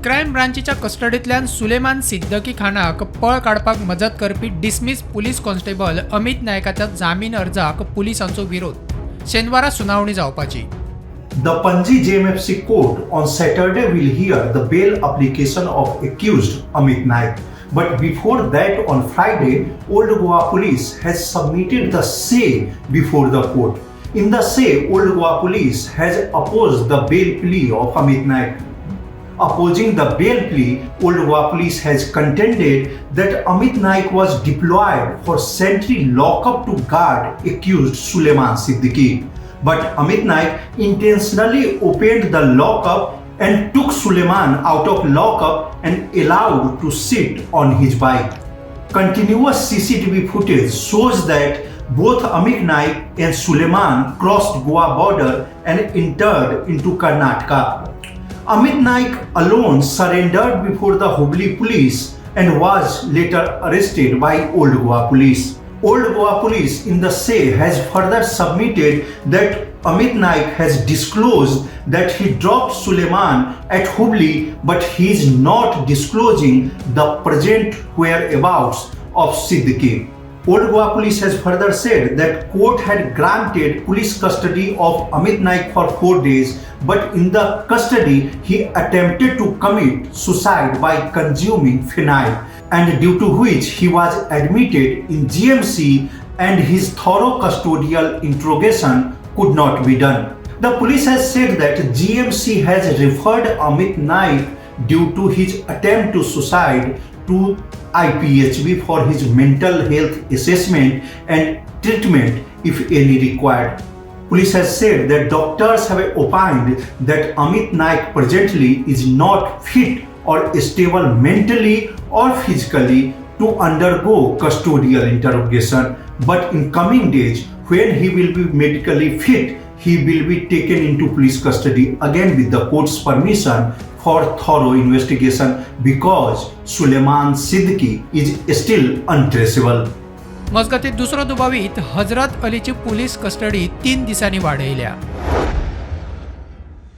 Crime ब्रांचीच्या कस्टडींतल्यान Suleman Siddiqui खानाक पळ काडपाक मजत करपी डिसमिस पुलीस कॉन्स्टेबल अमित नायकाच्या जामीन अर्जाक पुलिसांचो विरोध. शेनवारा सुनावणी जावपाची. The Panji JMFC court on Saturday will hear the bail application of accused Amit Naik. But before that, on Friday, Old Goa Police has submitted the say before the court. In the say, Old Goa Police has opposed the bail plea of Amit Naik. Opposing the bail plea, Old Goa Police has contended that Amit Naik was deployed for sentry lockup to guard accused Suleiman Siddiqui. But Amit Naik intentionally opened the lockup and took Suleiman out of lockup and allowed to sit on his bike. Continuous CCTV footage shows that both Amit Naik and Suleiman crossed Goa border and entered into Karnataka. Amit Naik alone surrendered before the Hubli police and was later arrested by Old Goa Police. Old Goa Police in the say has further submitted that Amit Naik has disclosed that he dropped Suleiman at Hubli, but he is not disclosing the present whereabouts of Siddiqui. Old Goa Police has further said that court had granted police custody of Amit Naik for 4 days, but in the custody he attempted to commit suicide by consuming phenyl, and due to which he was admitted in GMC and his thorough custodial interrogation could not be done. The police has said that GMC has referred Amit Naik due to his attempt to suicide to IPHB for his mental health assessment and treatment if any required. Police has said that doctors have opined that Amit Naik presently is not fit or stable mentally or physically to undergo custodial interrogation, but in coming days when he will be medically fit, he will be taken into police custody again with the court's permission for thorough investigation because Suleiman Siddiqui is still untraceable. मजगतीत दुसरो दुबावीत हजरत अलीची police custody 3 दिसांनी वाडयल्या.